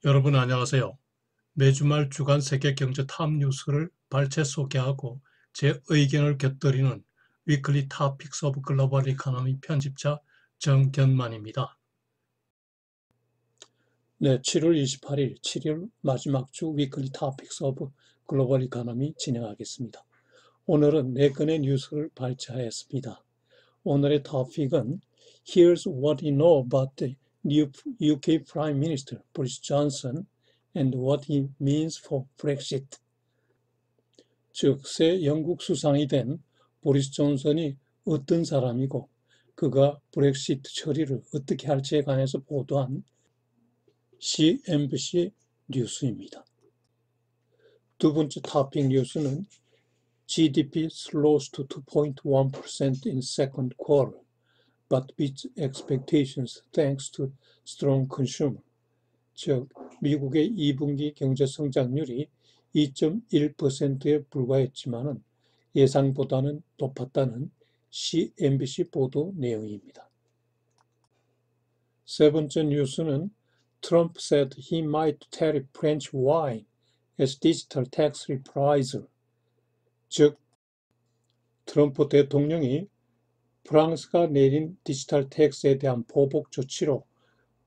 여러분 안녕하세요. 매주말 주간 세계 경제 탑 뉴스를 발췌 소개하고 제 의견을 곁들이는 위클리 토픽스 오브 글로벌 이코노미 편집자 정견만입니다. 네, 7월 28일 7일 마지막 주 위클리 토픽스 오브 글로벌 이코노미 진행하겠습니다. 오늘은 4건의 뉴스를 발췌하였습니다. 오늘의 토픽은 Here's what we know about the new UK Prime Minister Boris Johnson and what he means for Brexit. 즉, 새 영국 수상이 된 보리스 존슨이 어떤 사람이고 그가 브렉시트 처리를 어떻게 할지에 관해서 보도한 CNBC 뉴스입니다. 두 번째 토픽 뉴스는 GDP slows to 2.1% in second quarter, but beats expectations thanks to strong consumer. 즉, 미국의 2분기 경제 성장률이 2.1%에 불과했지만 예상보다는 높았다는 CNBC 보도 내용입니다. 세 번째 뉴스는 Trump said he might tariff French wine as digital tax reprisal. 즉, 트럼프 대통령이 프랑스가 내린 디지털 텍스에 대한 보복 조치로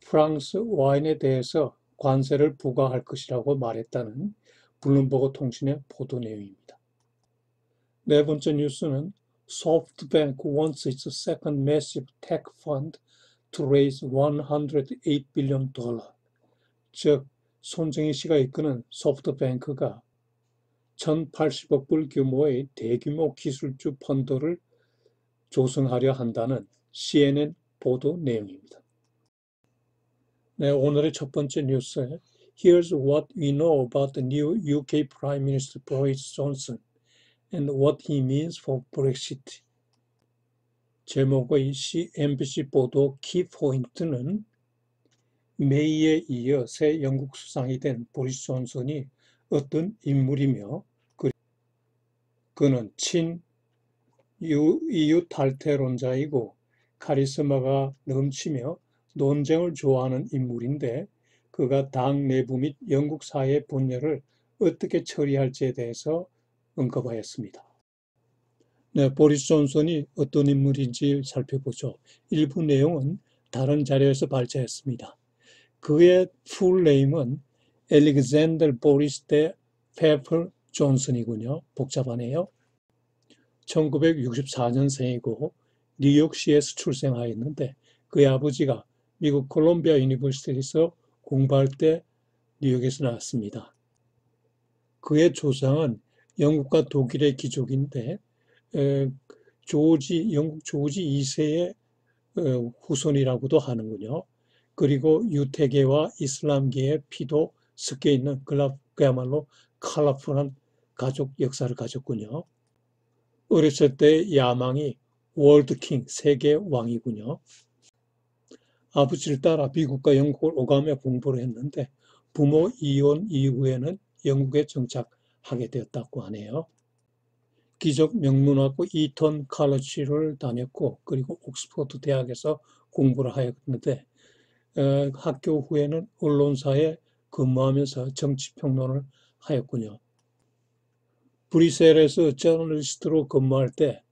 프랑스 와인에 대해서 관세를 부과할 것이라고 말했다는 블룸버그 통신의 보도 내용입니다. 네 번째 뉴스는 SoftBank wants its second massive tech fund to raise $108 billion. 즉, 손정희 씨가 이끄는 소프트뱅크가 1,080억 불 규모의 대규모 기술주 펀드를 조성하려 한다는 CNN 보도 내용입니다. 네, 오늘의 첫 번째 뉴스. Here's what we know about the new UK Prime Minister Boris Johnson and what he means for Brexit. 제목의 CNBC 보도 키포인트는 메이에 이어 새 영국 수상이 된 보리스 존슨이 어떤 인물이며 그는 EU 탈퇴론자이고 카리스마가 넘치며 논쟁을 좋아하는 인물인데 그가 당 내부 및 영국 사회의 분열을 어떻게 처리할지에 대해서 언급하였습니다. 네, 보리스 존슨이 어떤 인물인지 살펴보죠. 일부 내용은 다른 자료에서 발췌했습니다. 그의 풀네임은 알렉산더 보리스 대 페플 존슨이군요. 복잡하네요. 1964년생이고 뉴욕시에서 출생하였는데 그의 아버지가 미국 콜롬비아 유니버시티에서 공부할 때 뉴욕에서 나왔습니다. 그의 조상은 영국과 독일의 귀족인데 영국 조지 2세의 후손이라고도 하는군요. 그리고 유태계와 이슬람계의 피도 섞여 있는 그야말로 컬러풀한 가족 역사를 가졌군요. 어렸을 때 야망이 월드킹, 세계 왕이군요. 아버지를 따라 미국과 영국을 오가며 공부를 했는데 부모 이혼 이후에는 영국에 정착하게 되었다고 하네요. 기적 명문학교 이턴 칼리지를 다녔고 그리고 옥스퍼드 대학에서 공부를 하였는데 학교 후에는 언론사에 근무하면서 정치평론을 하였군요. 브뤼셀에서 저널리스트로 근무할 때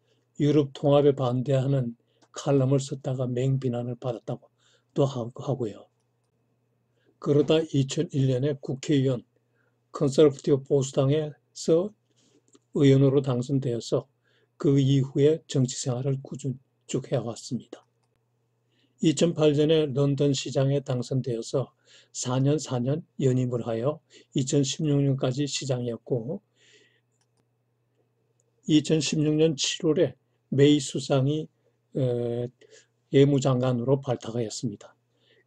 유럽 통합에 반대하는 칼럼을 썼다가 맹비난을 받았다고도 하고요. 그러다 2001년에 국회의원 컨서버티브 보수당에서 의원으로 당선되어서 그 이후에 정치 생활을 꾸준히 쭉 해왔습니다. 2008년에 런던 시장에 당선되어서 4년 연임을 하여 2016년까지 시장이었고 2016년 7월에 메이 수상이 예무장관으로 발탁하였습니다.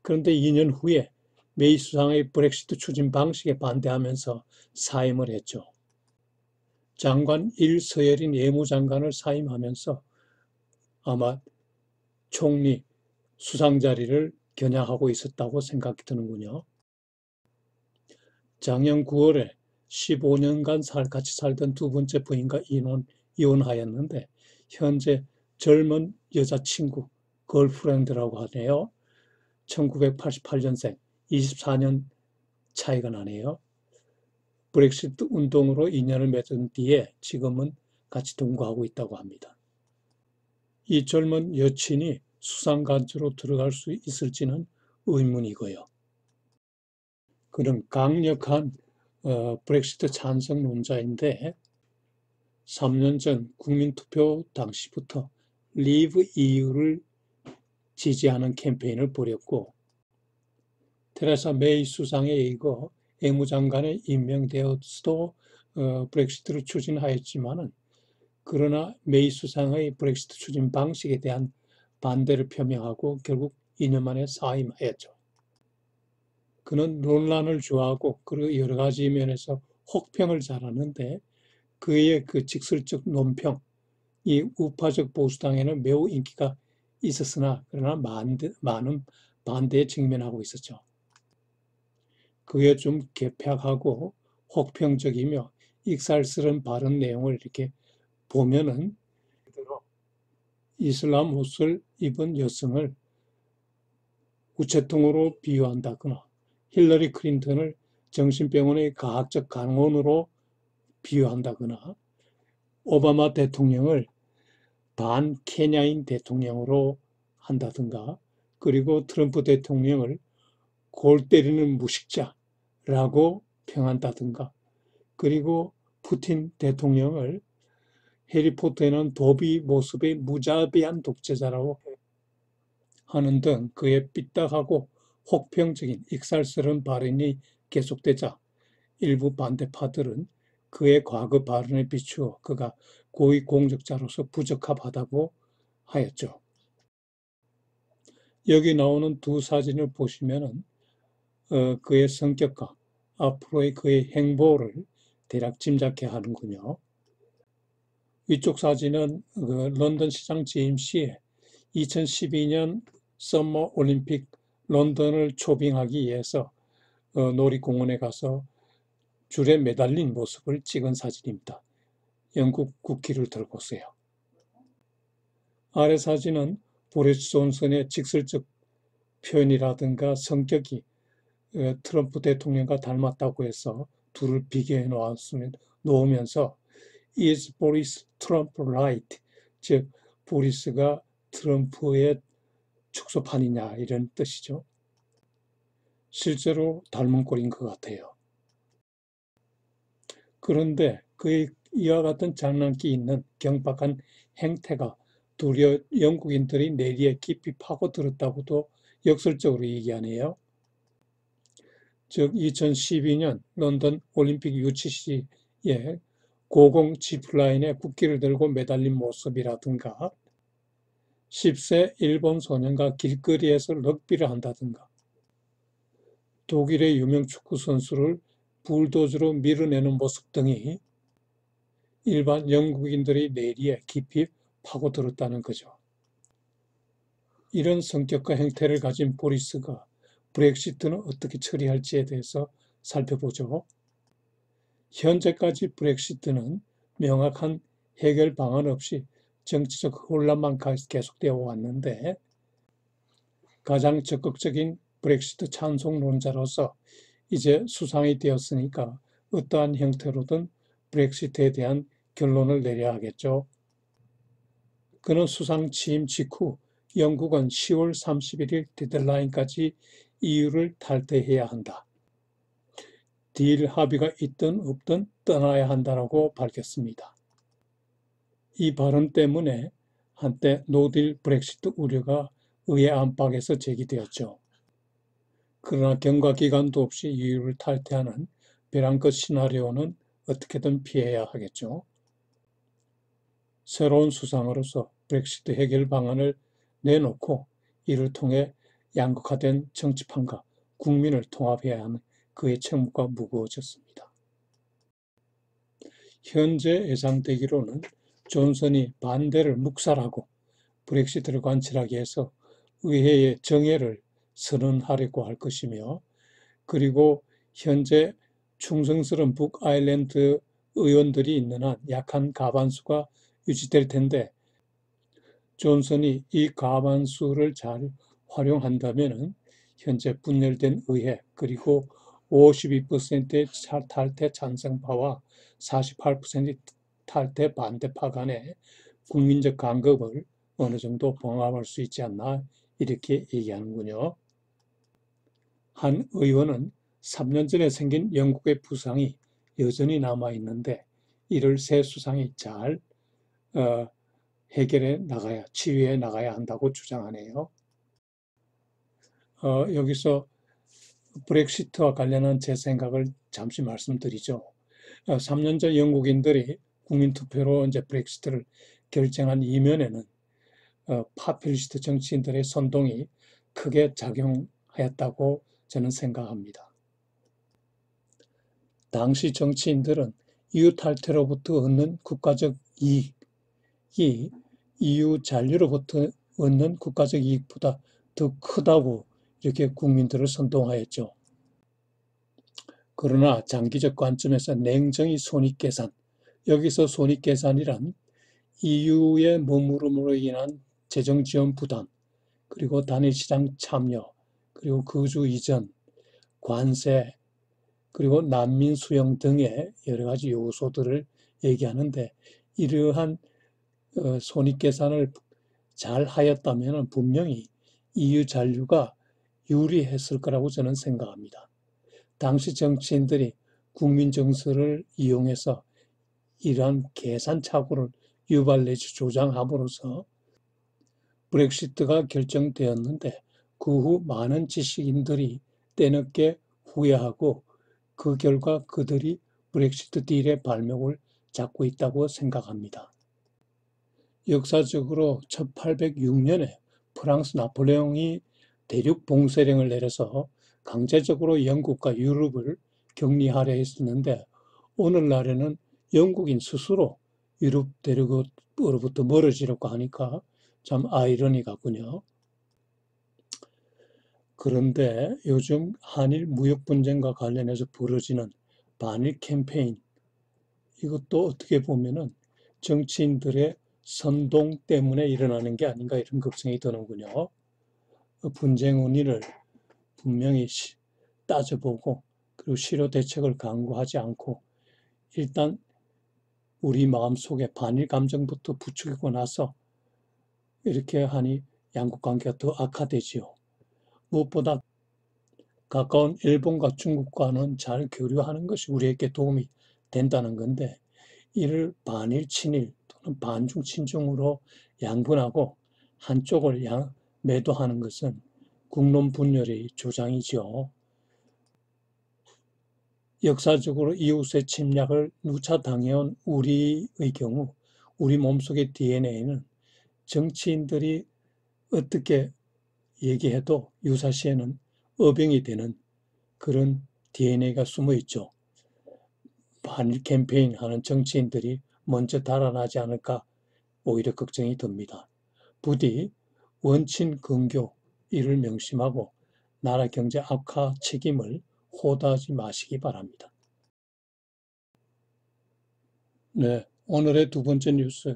그런데 2년 후에 메이 수상의 브렉시트 추진 방식에 반대하면서 사임을 했죠. 장관 1서열인 예무장관을 사임하면서 아마 총리 수상 자리를 겨냥하고 있었다고 생각이 드는군요. 작년 9월에 15년간 같이 살던 두 번째 부인과 이혼하였는데 현재 젊은 여자친구, 걸프렌드라고 하네요. 1988년생, 24년 차이가 나네요. 브렉시트 운동으로 인연을 맺은 뒤에 지금은 같이 동거하고 있다고 합니다. 이 젊은 여친이 수상간주로 들어갈 수 있을지는 의문이고요. 그는 강력한 브렉시트 찬성론자인데 3년 전 국민투표 당시부터 Leave EU를 지지하는 캠페인을 벌였고 테레사 메이 수상에 이거 외무장관에 임명되었어도 브렉시트를 추진하였지만은 그러나 메이 수상의 브렉시트 추진 방식에 대한 반대를 표명하고 결국 2년 만에 사임하였죠. 그는 논란을 좋아하고 그리고 여러 가지 면에서 혹평을 잘하는데 그의 그 직설적 논평, 이 우파적 보수당에는 매우 인기가 있었으나 그러나 많은 반대에 직면하고 있었죠. 그게 좀 개폐하고 혹평적이며 익살스러운 발언 내용을 이렇게 보면은 이슬람 옷을 입은 여성을 우체통으로 비유한다거나 힐러리 클린턴을 정신병원의 과학적 간호원으로 비유한다거나 오바마 대통령을 반 케냐인 대통령으로 한다든가 그리고 트럼프 대통령을 골 때리는 무식자라고 평한다든가 그리고 푸틴 대통령을 해리포터에는 도비 모습의 무자비한 독재자라고 하는 등 그의 삐딱하고 혹평적인 익살스러운 발언이 계속되자 일부 반대파들은 그의 과거 발언에 비추어 그가 고위공직자로서 부적합하다고 하였죠. 여기 나오는 두 사진을 보시면은 그의 성격과 앞으로의 그의 행보를 대략 짐작해 하는군요. 위쪽 사진은 그 런던 시장 제임스의 2012년 서머 올림픽 런던을 초빙하기 위해서 놀이공원에 가서 줄에 매달린 모습을 찍은 사진입니다. 영국 국기를 들고서요. 아래 사진은 보리스 존슨의 직설적 표현이라든가 성격이 트럼프 대통령과 닮았다고 해서 둘을 비교해 놓으면서 Is Boris Trump right? 즉 보리스가 트럼프의 축소판이냐 이런 뜻이죠. 실제로 닮은 꼴인 것 같아요. 그런데 그의 이와 같은 장난기 있는 경박한 행태가 도리어 영국인들이 내리에 깊이 파고들었다고도 역설적으로 얘기하네요. 즉 2012년 런던 올림픽 유치 시에 고공 지프라인에 국기를 들고 매달린 모습이라든가 10세 일본 소년과 길거리에서 럭비를 한다든가 독일의 유명 축구 선수를 불도저로 밀어내는 모습 등이 일반 영국인들의 내리에 깊이 파고들었다는 거죠. 이런 성격과 행태를 가진 보리스가 브렉시트는 어떻게 처리할지에 대해서 살펴보죠. 현재까지 브렉시트는 명확한 해결 방안 없이 정치적 혼란만 계속되어 왔는데 가장 적극적인 브렉시트 찬성론자로서 이제 수상이 되었으니까 어떠한 형태로든 브렉시트에 대한 결론을 내려야 하겠죠. 그는 수상 취임 직후 영국은 10월 31일 데드라인까지 EU를 탈퇴해야 한다. 딜 합의가 있든 없든 떠나야 한다고 밝혔습니다. 이 발언 때문에 한때 노딜 브렉시트 우려가 의회 안팎에서 제기되었죠. 그러나 경과 기간도 없이 EU를 탈퇴하는 벼랑 끝 시나리오는 어떻게든 피해야 하겠죠. 새로운 수상으로서 브렉시트 해결 방안을 내놓고 이를 통해 양극화된 정치판과 국민을 통합해야 하는 그의 책무가 무거워졌습니다. 현재 예상되기로는 존슨이 반대를 묵살하고 브렉시트를 관철하기 위해서 의회의 정회를 선언하려고 할 것이며 그리고 현재 충성스러운 북아일랜드 의원들이 있는 한 약한 과반수가 유지될 텐데 존슨이 이 과반수를 잘 활용한다면 현재 분열된 의회 그리고 52%의 탈퇴 찬성파와 48% 탈퇴 반대파 간의 국민적 간극을 어느 정도 봉합할 수 있지 않나 이렇게 얘기하는군요. 한 의원은 3년 전에 생긴 영국의 부상이 여전히 남아있는데 이를 새 수상이 잘 해결해 나가야, 치유해 나가야 한다고 주장하네요. 여기서 브렉시트와 관련한 제 생각을 잠시 말씀드리죠. 3년 전 영국인들이 국민투표로 이제 브렉시트를 결정한 이면에는 파퓰리스트 정치인들의 선동이 크게 작용하였다고 저는 생각합니다. 당시 정치인들은 EU 탈퇴로부터 얻는 국가적 이익이 EU 잔류로부터 얻는 국가적 이익보다 더 크다고 이렇게 국민들을 선동하였죠. 그러나 장기적 관점에서 냉정히 손익계산, 여기서 손익계산이란 EU의 머무름으로 인한 재정지원 부담, 그리고 단일시장 참여, 그리고 거주 이전, 관세, 그리고 난민 수용 등의 여러 가지 요소들을 얘기하는데 이러한 손익계산을 잘 하였다면 분명히 EU 잔류가 유리했을 거라고 저는 생각합니다. 당시 정치인들이 국민 정서를 이용해서 이러한 계산착오를 유발 내지 조장함으로써 브렉시트가 결정되었는데 그 후 많은 지식인들이 때늦게 후회하고 그 결과 그들이 브렉시트 딜의 발목을 잡고 있다고 생각합니다. 역사적으로 1806년에 프랑스 나폴레옹이 대륙 봉쇄령을 내려서 강제적으로 영국과 유럽을 격리하려 했었는데 오늘날에는 영국인 스스로 유럽 대륙으로부터 멀어지려고 하니까 참 아이러니 같군요. 그런데 요즘 한일 무역 분쟁과 관련해서 벌어지는 반일 캠페인, 이것도 어떻게 보면은 정치인들의 선동 때문에 일어나는 게 아닌가 이런 걱정이 드는군요. 분쟁 원인을 분명히 따져보고 그리고 실효 대책을 강구하지 않고 일단 우리 마음속에 반일 감정부터 부추기고 나서 이렇게 하니 양국 관계가 더 악화되지요. 무엇보다 가까운 일본과 중국과는 잘 교류하는 것이 우리에게 도움이 된다는 건데 이를 반일 친일 또는 반중 친중으로 양분하고 한쪽을 매도하는 것은 국론 분열의 조장이죠. 역사적으로 이웃의 침략을 누차 당해온 우리의 경우 우리 몸속의 DNA는 정치인들이 어떻게 얘기해도 유사시에는 어병이 되는 그런 DNA가 숨어 있죠. 반일 캠페인 하는 정치인들이 먼저 달아나지 않을까 오히려 걱정이 듭니다. 부디 원친 근교 이를 명심하고 나라 경제 악화 책임을 호도하지 마시기 바랍니다. 네, 오늘의 두 번째 뉴스.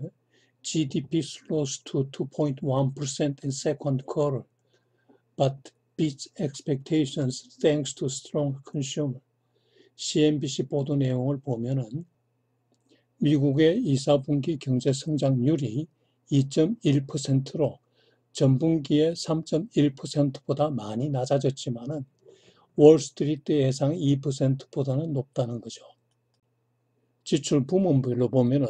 GDP slows to 2.1% in second quarter, but beats expectations thanks to strong consumer. CNBC 보도 내용을 보면은 미국의 2, 4분기 경제 성장률이 2.1%로 전분기의 3.1%보다 많이 낮아졌지만은 월스트리트 예상 2%보다는 높다는 거죠. 지출 부문별로 보면은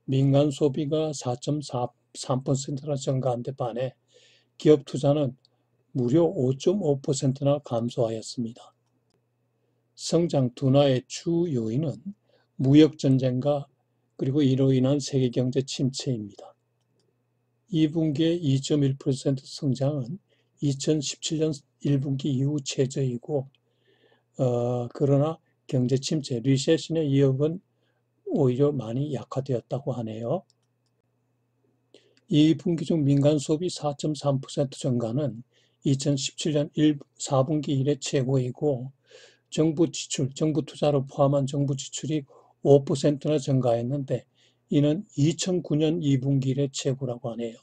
민간 소비가 4.3%나 증가한 데 반해 기업 투자는 무려 5.5%나 감소하였습니다. 성장 둔화의 주 요인은 무역전쟁과 그리고 이로 인한 세계 경제 침체입니다. 2분기의 2.1% 성장은 2017년 1분기 이후 최저이고 그러나 경제 침체, 리세션의 위협은 오히려 많이 약화되었다고 하네요. 2분기 중 민간 소비 4.3% 증가는 2017년 4분기 이래 최고이고 정부 지출, 정부 투자를 포함한 정부 지출이 5%나 증가했는데 이는 2009년 2분기 이래 최고라고 하네요.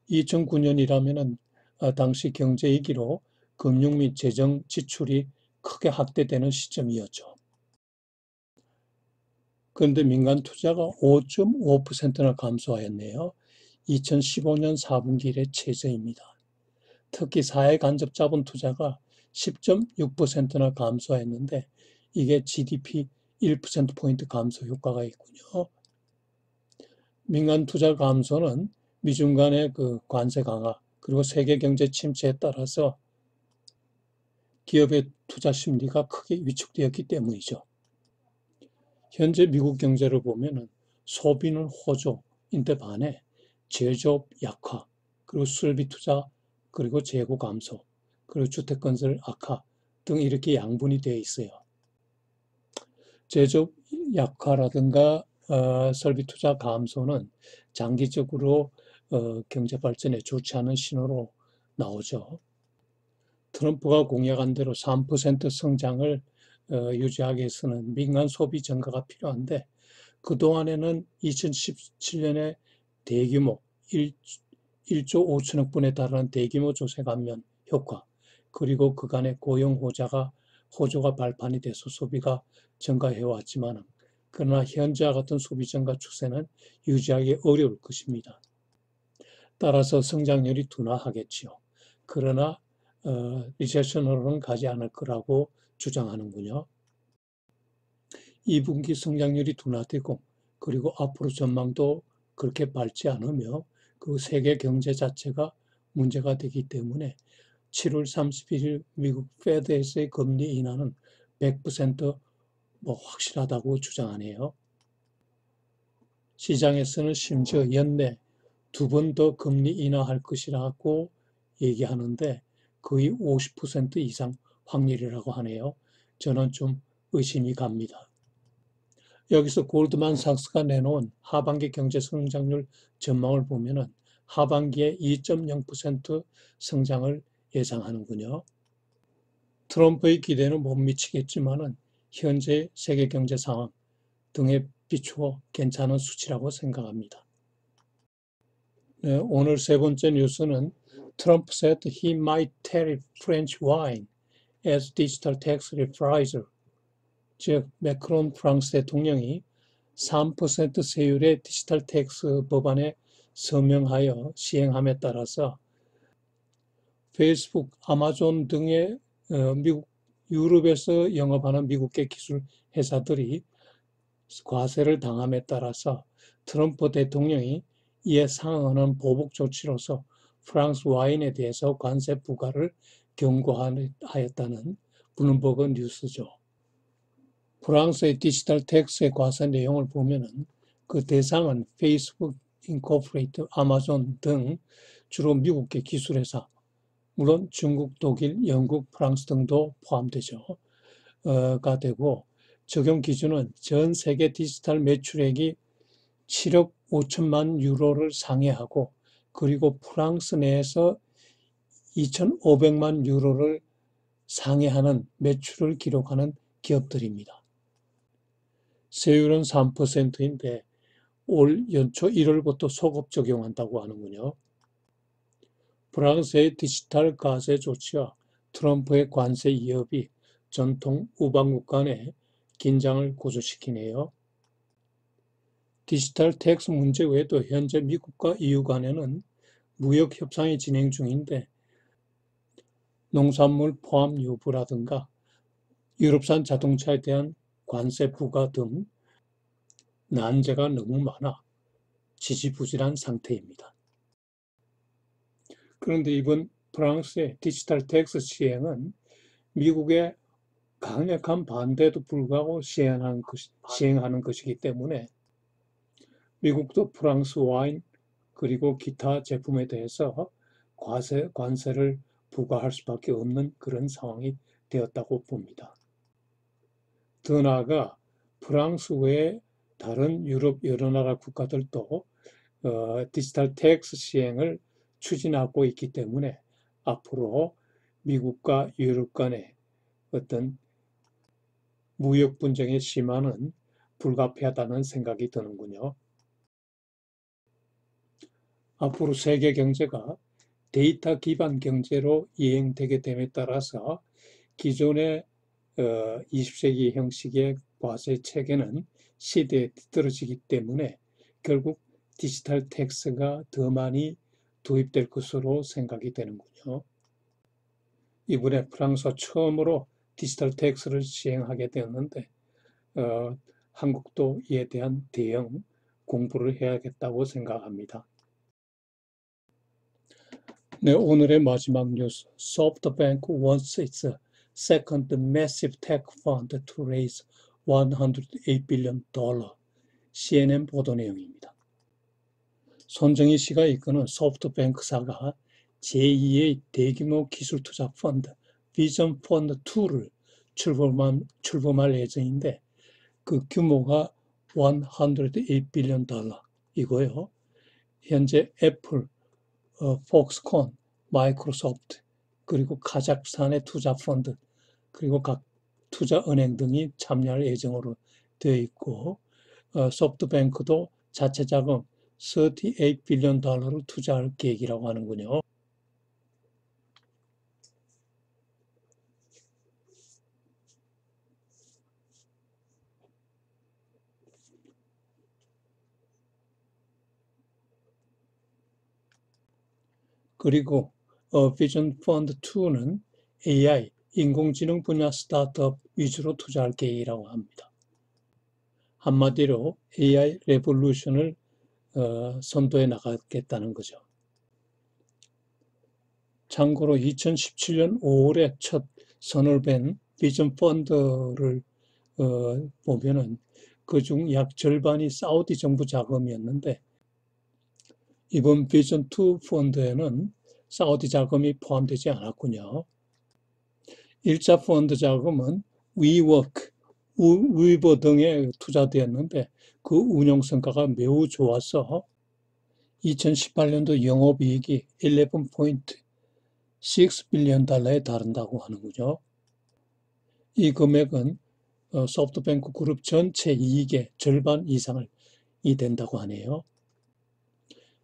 2009년이라면은 당시 경제 위기로 금융 및 재정 지출이 크게 확대되는 시점이었죠. 그런데 민간 투자가 5.5%나 감소하였네요. 2015년 4분기 이래 최저입니다. 특히 사회 간접 자본 투자가 10.6%나 감소했는데 이게 GDP 1%포인트 감소 효과가 있군요. 민간 투자 감소는 미중 간의 그 관세 강화 그리고 세계 경제 침체에 따라서 기업의 투자 심리가 크게 위축되었기 때문이죠. 현재 미국 경제를 보면은 소비는 호조인데 반해 제조업 약화, 그리고 수출비 투자, 그리고 재고 감소, 그리고 주택 건설 악화 등 이렇게 양분이 되어 있어요. 제조업 약화라든가 설비 투자 감소는 장기적으로 경제 발전에 좋지 않은 신호로 나오죠. 트럼프가 공약한 대로 3% 성장을 유지하기 위해서는 민간 소비 증가가 필요한데 그동안에는 2017년에 대규모 1조 5천억 분에 달하는 대규모 조세 감면 효과 그리고 그간의 고용 호조가 발판이 돼서 소비가 증가해왔지만 그러나 현재와 같은 소비 증가 추세는 유지하기 어려울 것입니다. 따라서 성장률이 둔화하겠지요. 그러나 리세션으로는 가지 않을 거라고 주장하는군요. 2분기 성장률이 둔화되고 그리고 앞으로 전망도 그렇게 밝지 않으며 그 세계 경제 자체가 문제가 되기 때문에 7월 31일 미국 페드에서의 금리 인하는 100% 확실하다고 주장하네요. 시장에서는 심지어 연내 2번 더 금리 인하할 것이라고 얘기하는데 거의 50% 이상 확률이라고 하네요. 저는 좀 의심이 갑니다. 여기서 골드만삭스가 내놓은 하반기 경제 성장률 전망을 보면은 하반기에 2.0% 성장을 예상하는군요. 트럼프의 기대는 못 미치겠지만은 현재 세계 경제 상황 등에 비추어 괜찮은 수치라고 생각합니다. 네, 오늘 세 번째 뉴스는 Trump said he might tariff French wine as digital tax reprisal. 즉 매크론 프랑스 대통령이 3% 세율의 디지털 텍스 법안에 서명하여 시행함에 따라서 페이스북, 아마존 등의 미국, 유럽에서 영업하는 미국계 기술 회사들이 과세를 당함에 따라서 트럼프 대통령이 이에 상응하는 보복 조치로서 프랑스 와인에 대해서 관세 부과를 경고하였다는 블룸버그 뉴스죠. 프랑스의 디지털 텍스의 과세 내용을 보면은 그 대상은 페이스북, 인코퍼레이트, 아마존 등 주로 미국계 기술회사, 물론 중국, 독일, 영국, 프랑스 등도 포함되죠. 가 되고 적용 기준은 전 세계 디지털 매출액이 7억 5천만 유로를 상회하고 그리고 프랑스 내에서 2,500만 유로를 상회하는 매출을 기록하는 기업들입니다. 세율은 3%인데 올 연초 1월부터 소급 적용한다고 하는군요. 프랑스의 디지털 과세 조치와 트럼프의 관세 위협이 전통 우방국 간의 긴장을 고조시키네요. 디지털 텍스 문제 외에도 현재 미국과 EU 간에는 무역 협상이 진행 중인데 농산물 포함 여부라든가 유럽산 자동차에 대한 관세 부과 등 난제가 너무 많아 지지부진한 상태입니다. 그런데 이번 프랑스의 디지털 텍스 시행은 미국의 강력한 반대에도 불구하고 시행하는 것이기 때문에 미국도 프랑스 와인 그리고 기타 제품에 대해서 관세를 부과할 수밖에 없는 그런 상황이 되었다고 봅니다. 더 나아가 프랑스 외에 다른 유럽 여러 나라 국가들도 디지털 텍스 시행을 추진하고 있기 때문에 앞으로 미국과 유럽 간의 어떤 무역 분쟁의 심화는 불가피하다는 생각이 드는군요. 앞으로 세계 경제가 데이터 기반 경제로 이행되게 됨에 따라서 기존의 20세기 형식의 과세 체계는 시대에 뒤떨어지기 때문에 결국 디지털 텍스가 더 많이 도입될 것으로 생각이 되는군요. 이번에 프랑스가 처음으로 디지털 텍스를 시행하게 되었는데 한국도 이에 대한 대응 공부를 해야겠다고 생각합니다. 네, 오늘의 마지막 뉴스. SoftBank wants its second massive tech fund to raise $108 billion. CNN 보도 내용입니다. 손정희 씨가 이끄는 소프트뱅크사가 제2의 대규모 기술 투자 펀드 비전 펀드 2를 출범할 예정인데 그 규모가 $108 billion 이고요. 현재 애플, 폭스콘, 마이크로소프트, 그리고 카자흐스탄의 투자 펀드, 그리고 각 투자은행 등이 참여할 예정으로 되어 있고 소프트뱅크도 자체 자금 $38 빌리언 달러를 투자할 계획이라고 하는군요. 그리고 비전 펀드 2는 AI, 인공지능 분야 스타트업 위주로 투자할 계획이라고 합니다. 한마디로 AI 레볼루션을 선도해 나가겠다는 거죠. 참고로 2017년 5월에 첫 선을 뵌 비전 펀드를 보면은 그중 약 절반이 사우디 정부 자금이었는데 이번 비전 2 펀드에는 사우디 자금이 포함되지 않았군요. 1차 펀드 자금은 위워크, 위버 등에 투자되었는데 그 운영 성과가 매우 좋아서 2018년도 영업이익이 11.6 빌리언 달러에 달한다고 하는군요. 이 금액은 소프트뱅크 그룹 전체 이익의 절반 이상이 된다고 하네요.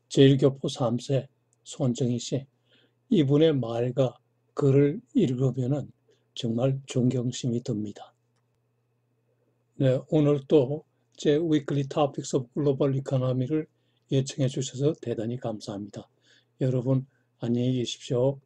제1교포 3세 손정희 씨, 이분의 말과 글을 읽으면 정말 존경심이 듭니다. 네, 오늘 또 제 위클리 토픽스 오브 글로벌 이코노미를 예청해 주셔서 대단히 감사합니다. 여러분 안녕히 계십시오.